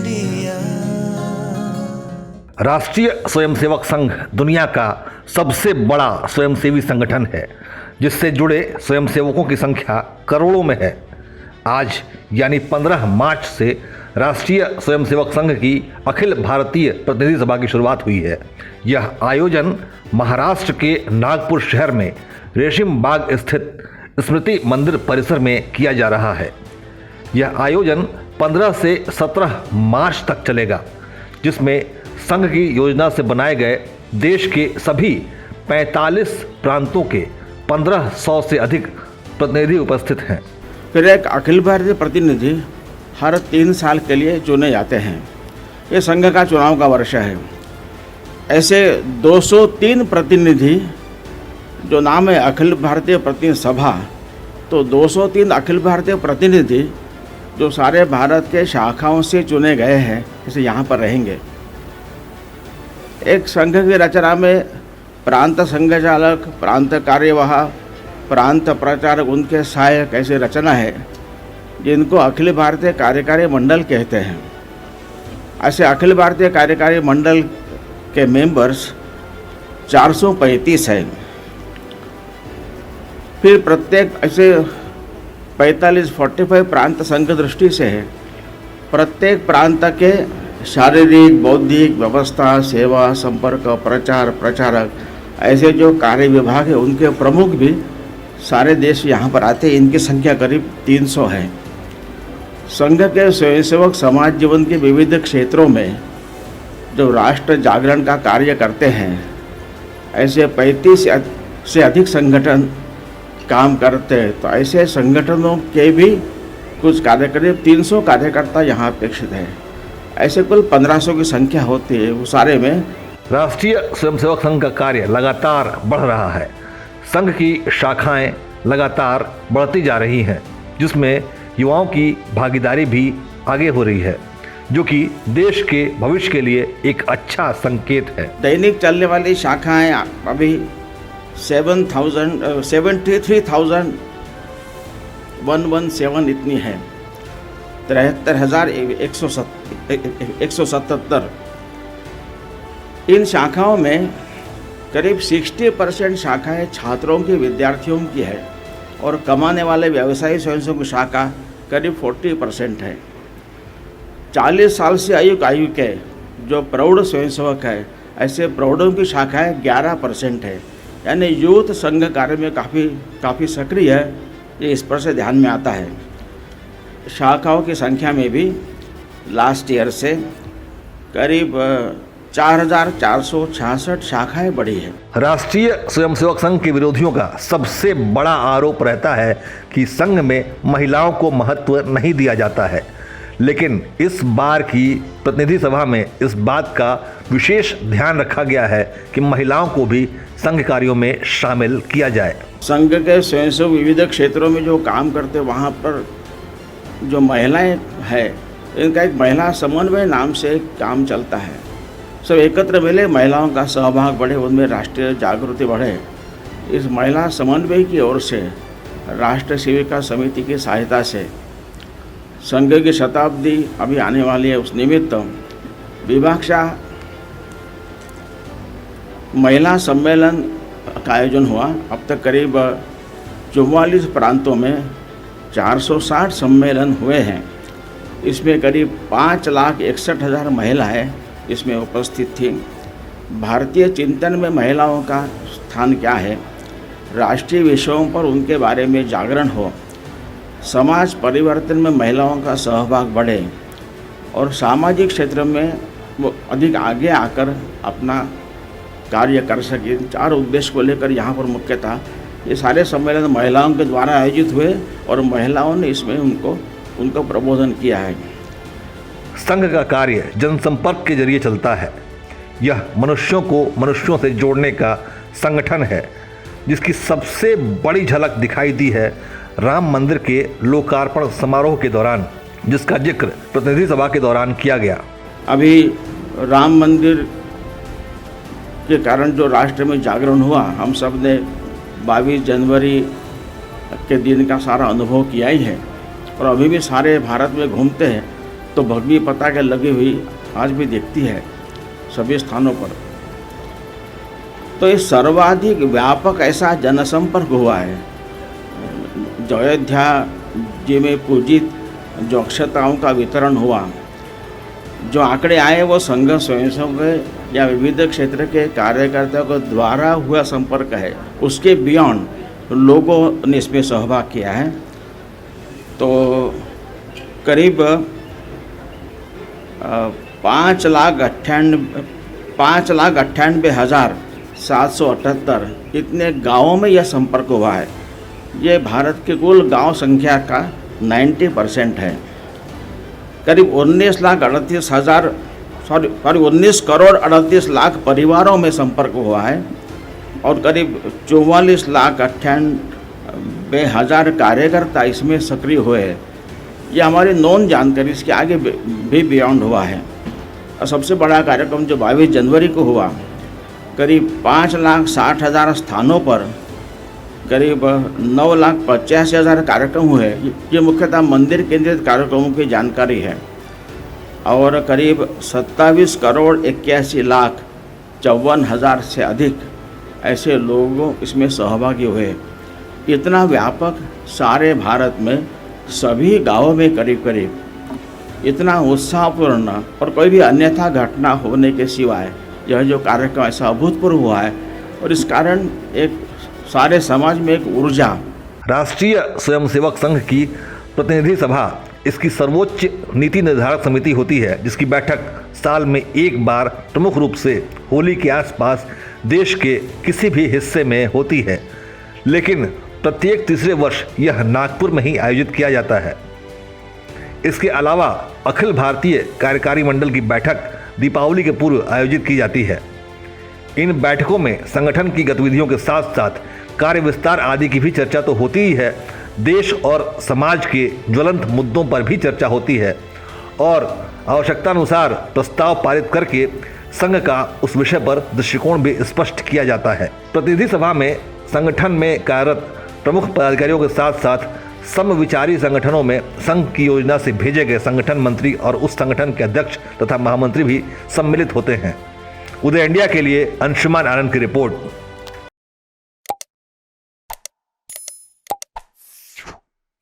India. राष्ट्रीय स्वयंसेवक संघ दुनिया का सबसे बड़ा स्वयंसेवी संगठन है, जिससे जुड़े स्वयंसेवकों की संख्या करोड़ों में है। आज यानी 15 मार्च से राष्ट्रीय स्वयंसेवक संघ की अखिल भारतीय प्रतिनिधि सभा की शुरुआत हुई है। यह आयोजन महाराष्ट्र के नागपुर शहर में रेशिम बाग स्थित स्मृति मंदिर परिसर में किया जा रहा है। यह आयोजन 15 से 17 मार्च तक चलेगा, जिसमें संघ की योजना से बनाए गए देश के सभी 45 प्रांतों के 1500 से अधिक प्रतिनिधि उपस्थित हैं। फिर एक अखिल भारतीय प्रतिनिधि हर 3 साल के लिए चुने जाते हैं। ये संघ का चुनाव का वर्ष है। ऐसे 203 प्रतिनिधि, जो नाम है अखिल भारतीय प्रतिनिधि सभा, तो 203 अखिल भारतीय प्रतिनिधि जो सारे भारत के शाखाओं से चुने गए हैं, जैसे यहाँ पर रहेंगे। एक संघ की रचना में प्रांत संघचालक, प्रांत कार्यवाह, प्रांत प्रचारक, उनके सहायक ऐसी रचना है, जिनको अखिल भारतीय कार्यकारी मंडल कहते हैं। ऐसे अखिल भारतीय कार्यकारी मंडल के मेंबर्स 435 हैं। फिर प्रत्येक ऐसे 45 प्रांत संघ दृष्टि से है। प्रत्येक प्रांत के शारीरिक, बौद्धिक, व्यवस्था, सेवा, संपर्क, प्रचार, प्रचारक ऐसे जो कार्य विभाग है, उनके प्रमुख भी सारे देश यहाँ पर आते हैं। इनकी संख्या करीब 300 है। संघ के स्वयंसेवक समाज जीवन के विविध क्षेत्रों में जो राष्ट्र जागरण का कार्य करते हैं, ऐसे 35 से अधिक संगठन काम करते हैं। तो ऐसे संगठनों के भी कुछ करीब 300 कार्यकर्ता यहाँ अपेक्षित है। ऐसे कुल 1500 की संख्या होती है। वो सारे में राष्ट्रीय स्वयंसेवक संघ का कार्य लगातार बढ़ रहा है। संघ की शाखाएं लगातार बढ़ती जा रही हैं, जिसमें युवाओं की भागीदारी भी आगे हो रही है, जो कि देश के भविष्य के लिए एक अच्छा संकेत है। दैनिक चलने वाली शाखाएं अभी 73,117 इतनी है। 73,177। इन शाखाओं में करीब 60% शाखाएं छात्रों की, विद्यार्थियों की है, और कमाने वाले व्यवसायी स्वयंसेवक की शाखा करीब 40% है। 40 साल से आयु के जो प्रौढ़ स्वयंसेवक है, ऐसे प्रौढ़ों की शाखाएं 11% है। यानी यूथ संघ कार्य में काफ़ी सक्रिय है। ये इस पर से ध्यान में आता है। शाखाओं की संख्या में भी लास्ट ईयर से करीब 4,466 शाखाएं बढ़ी है। राष्ट्रीय स्वयंसेवक संघ के विरोधियों का सबसे बड़ा आरोप रहता है कि संघ में महिलाओं को महत्व नहीं दिया जाता है, लेकिन इस बार की प्रतिनिधि सभा में इस बात का विशेष ध्यान रखा गया है कि महिलाओं को भी संघ कार्यों में शामिल किया जाए। संघ के स्वयंसेवक विविध क्षेत्रों में जो काम करते, वहाँ पर जो महिलाएं हैं, इनका एक महिला समन्वय नाम से काम चलता है। सब एकत्र मिले, महिलाओं का सहभाग बढ़े, उनमें राष्ट्रीय जागृति बढ़े। इस महिला समन्वय की ओर से राष्ट्रीय सेविका समिति की सहायता से संघ की शताब्दी अभी आने वाली है। उस निमित्त विभागशाह महिला सम्मेलन का आयोजन हुआ। अब तक करीब 44 प्रांतों में 460 सम्मेलन हुए हैं। इसमें करीब 5,61,000 महिलाएं इसमें उपस्थित थी। भारतीय चिंतन में महिलाओं का स्थान क्या है, राष्ट्रीय विषयों पर उनके बारे में जागरण हो, समाज परिवर्तन में महिलाओं का सहभाग बढ़े, और सामाजिक क्षेत्र में वो अधिक आगे आकर अपना कार्य कर सके। 4 उद्देश्य को लेकर यहाँ पर मुख्यतः ये सारे सम्मेलन महिलाओं के द्वारा आयोजित हुए, और महिलाओं ने इसमें उनको प्रबोधन किया है। संघ का कार्य जनसंपर्क के जरिए चलता है। यह मनुष्यों को मनुष्यों से जोड़ने का संगठन है, जिसकी सबसे बड़ी झलक दिखाई दी है राम मंदिर के लोकार्पण समारोह के दौरान, जिसका जिक्र प्रतिनिधि सभा के दौरान किया गया। अभी राम मंदिर के कारण जो राष्ट्र में जागरण हुआ, हम सब ने 22 जनवरी के दिन का सारा अनुभव किया ही है, और अभी भी सारे भारत में घूमते हैं तो भगवी पताके लगी हुई आज भी दिखती है सभी स्थानों पर। तो ये सर्वाधिक व्यापक ऐसा जनसंपर्क हुआ है। जो अयोध्या जी में पूजित जो अक्षताओं का वितरण हुआ, जो आंकड़े आए वो संघ स्वयंसेवक या विविध क्षेत्र के कार्यकर्ताओं के द्वारा हुआ संपर्क है। उसके बियॉन्ड लोगों ने इसमें सहभाग किया है। तो करीब 5,98,778 इतने गांवों में यह संपर्क हुआ है। ये भारत के कुल गांव संख्या का 90% है। करीब 19 करोड़ 38 लाख परिवारों में संपर्क हुआ है और करीब 44,98,000 कार्यकर्ता इसमें सक्रिय हुए हैं। ये हमारी नॉन जानकारी, इसके आगे भी बियॉन्ड हुआ है। और सबसे बड़ा कार्यक्रम जो 22 जनवरी को हुआ, करीब 5,60,000 स्थानों पर करीब 9,85,000 कार्यक्रम हुए। ये मुख्यतः मंदिर केंद्रित कार्यक्रमों की जानकारी है। और करीब 27 करोड़ 81 लाख 54,000 से अधिक ऐसे लोग इसमें सहभागी हुए। इतना व्यापक सारे भारत में सभी गांवों में करीब करीब इतना उत्साहपूर्ण और कोई भी अन्यथा घटना होने के सिवाय यह जो कार्यक्रम ऐसा अभूतपूर्व हुआ है। और इस कारण एक सारे समाज में एक ऊर्जा। राष्ट्रीय स्वयंसेवक संघ की प्रतिनिधि सभा इसकी सर्वोच्च नीति निर्धारक समिति होती है, जिसकी बैठक साल में एक बार प्रमुख रूप से होली के आसपास देश के किसी भी हिस्से में होती है, लेकिन प्रत्येक तीसरे वर्ष यह नागपुर में ही आयोजित किया जाता है। इसके अलावा अखिल भारतीय कार्यकारी मंडल की बैठक दीपावली के पूर्व आयोजित की जाती है। इन बैठकों में संगठन की गतिविधियों के साथ साथ कार्य विस्तार आदि की भी चर्चा तो होती ही है। देश और समाज के ज्वलंत मुद्दों पर भी चर्चा होती है और आवश्यकतानुसार प्रस्ताव पारित करके संघ का उस विषय पर दृष्टिकोण भी स्पष्ट किया जाता है। प्रतिनिधि सभा में संगठन में कार्यरत प्रमुख पदाधिकारियों के साथ साथ समविचारी संगठनों में संघ की योजना से भेजे गए संगठन मंत्री और उस संगठन के अध्यक्ष तथा महामंत्री भी सम्मिलित होते हैं। उदय इंडिया के लिए अंशुमान आनंद की रिपोर्ट।